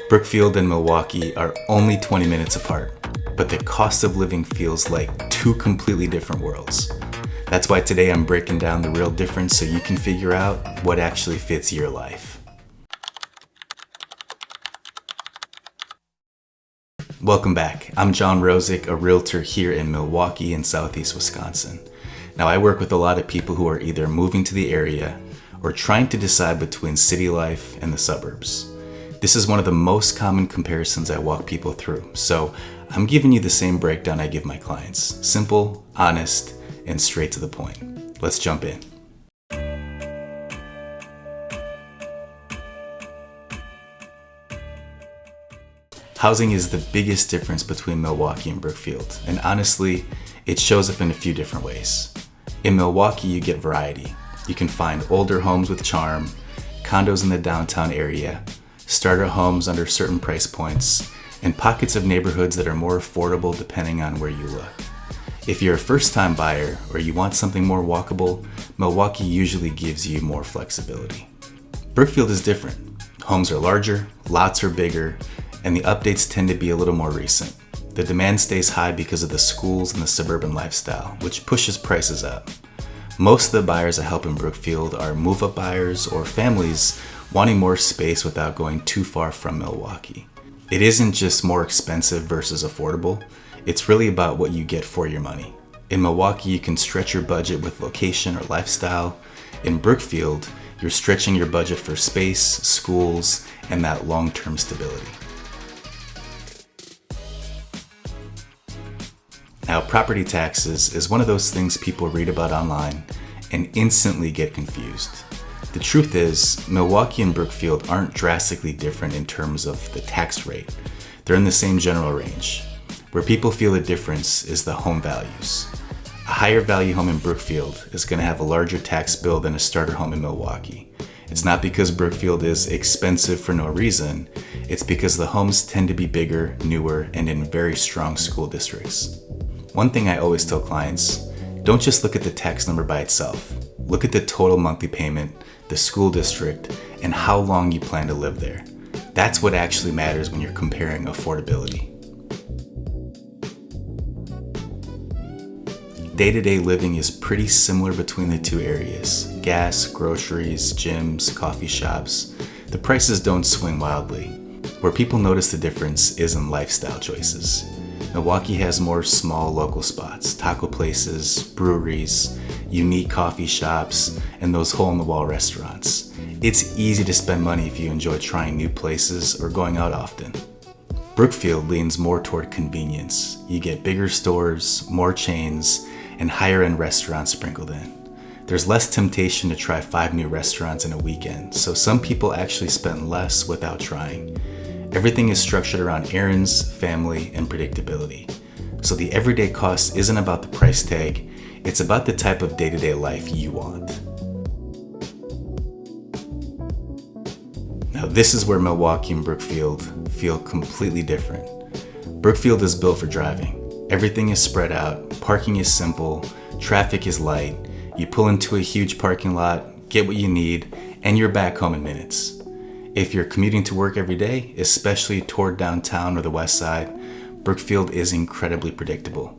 Brookfield and Milwaukee are only 20 minutes apart, but the cost of living feels like two completely different worlds. That's why today I'm breaking down the real difference so you can figure out what actually fits your life. Welcome back. I'm John.Rozek, a realtor here in Milwaukee in southeast Wisconsin. Now, I work with a lot of people who are either moving to the area or trying to decide between city life and the suburbs. This is one of the most common comparisons I walk people through, so I'm giving you the same breakdown I give my clients. Simple, honest, and straight to the point. Let's jump in. Housing is the biggest difference between Milwaukee and Brookfield, and honestly, it shows up in a few different ways. In Milwaukee, you get variety. You can find older homes with charm, condos in the downtown area, starter homes under certain price points, and pockets of neighborhoods that are more affordable depending on where you look. If you're a first-time buyer or you want something more walkable, Milwaukee usually gives you more flexibility. Brookfield is different. Homes are larger, lots are bigger, and the updates tend to be a little more recent. The demand stays high because of the schools and the suburban lifestyle, which pushes prices up. Most of the buyers I help in Brookfield are move-up buyers or families wanting more space without going too far from Milwaukee. It isn't just more expensive versus affordable, it's really about what you get for your money. In Milwaukee, you can stretch your budget with location or lifestyle. In Brookfield, you're stretching your budget for space, schools, and that long-term stability. Now, property taxes is one of those things people read about online and instantly get confused. The truth is, Milwaukee and Brookfield aren't drastically different in terms of the tax rate. They're in the same general range. Where people feel the difference is the home values. A higher value home in Brookfield is going to have a larger tax bill than a starter home in Milwaukee. It's not because Brookfield is expensive for no reason. It's because the homes tend to be bigger, newer, and in very strong school districts. One thing I always tell clients, don't just look at the tax number by itself. Look at the total monthly payment, the school district, and how long you plan to live there. That's what actually matters when you're comparing affordability. Day-to-day living is pretty similar between the two areas. Gas, groceries, gyms, coffee shops. The prices don't swing wildly. Where people notice the difference is in lifestyle choices. Milwaukee has more small local spots, taco places, breweries, unique coffee shops, and those hole-in-the-wall restaurants. It's easy to spend money if you enjoy trying new places or going out often. Brookfield leans more toward convenience. You get bigger stores, more chains, and higher-end restaurants sprinkled in. There's less temptation to try 5 new restaurants in a weekend, so some people actually spend less without trying. Everything is structured around errands, family, and predictability. So the everyday cost isn't about the price tag, it's about the type of day-to-day life you want. Now, this is where Milwaukee and Brookfield feel completely different. Brookfield is built for driving. Everything is spread out, parking is simple, traffic is light. You pull into a huge parking lot, get what you need, and you're back home in minutes. If you're commuting to work every day, especially toward downtown or the west side, Brookfield is incredibly predictable.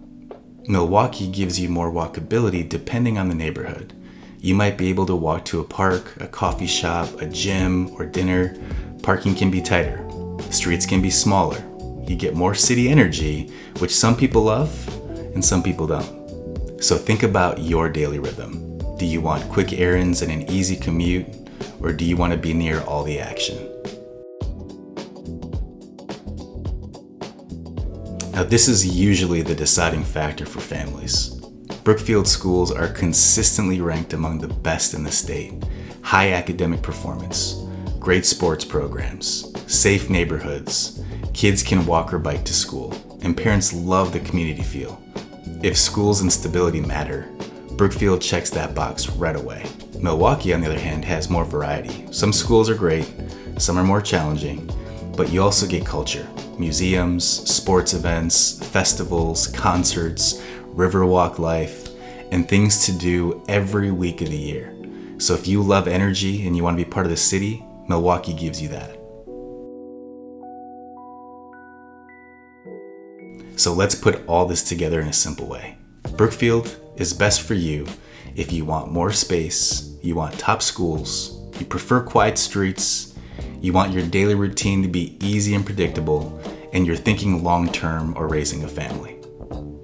Milwaukee gives you more walkability depending on the neighborhood. You might be able to walk to a park, a coffee shop, a gym, or dinner. Parking can be tighter. Streets can be smaller. You get more city energy, which some people love and some people don't. So think about your daily rhythm. Do you want quick errands and an easy commute? Or do you want to be near all the action? Now, this is usually the deciding factor for families. Brookfield schools are consistently ranked among the best in the state. High academic performance, great sports programs, safe neighborhoods, kids can walk or bike to school, and parents love the community feel. If schools and stability matter, Brookfield checks that box right away. Milwaukee, on the other hand, has more variety. Some schools are great, some are more challenging, but you also get culture. Museums, sports events, festivals, concerts, Riverwalk life, and things to do every week of the year. So if you love energy and you want to be part of the city, Milwaukee gives you that. So let's put all this together in a simple way. Brookfield is best for you if you want more space, you want top schools, you prefer quiet streets, you want your daily routine to be easy and predictable, and you're thinking long-term or raising a family.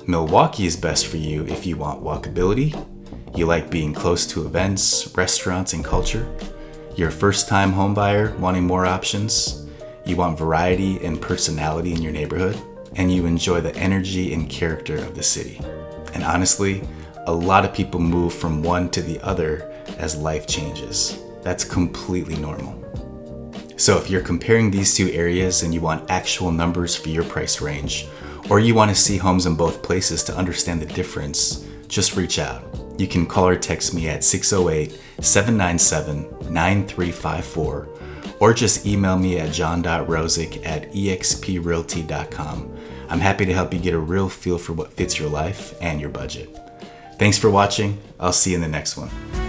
Milwaukee is best for you if you want walkability, you like being close to events, restaurants, and culture, you're a first-time homebuyer wanting more options, you want variety and personality in your neighborhood, and you enjoy the energy and character of the city. And honestly, a lot of people move from one to the other as life changes. That's completely normal. So if you're comparing these two areas and you want actual numbers for your price range, or you want to see homes in both places to understand the difference, just reach out. You can call or text me at 608-797-9354, or just email me at John.Rozek at exprealty.com. I'm happy to help you get a real feel for what fits your life and your budget. Thanks for watching. I'll see you in the next one.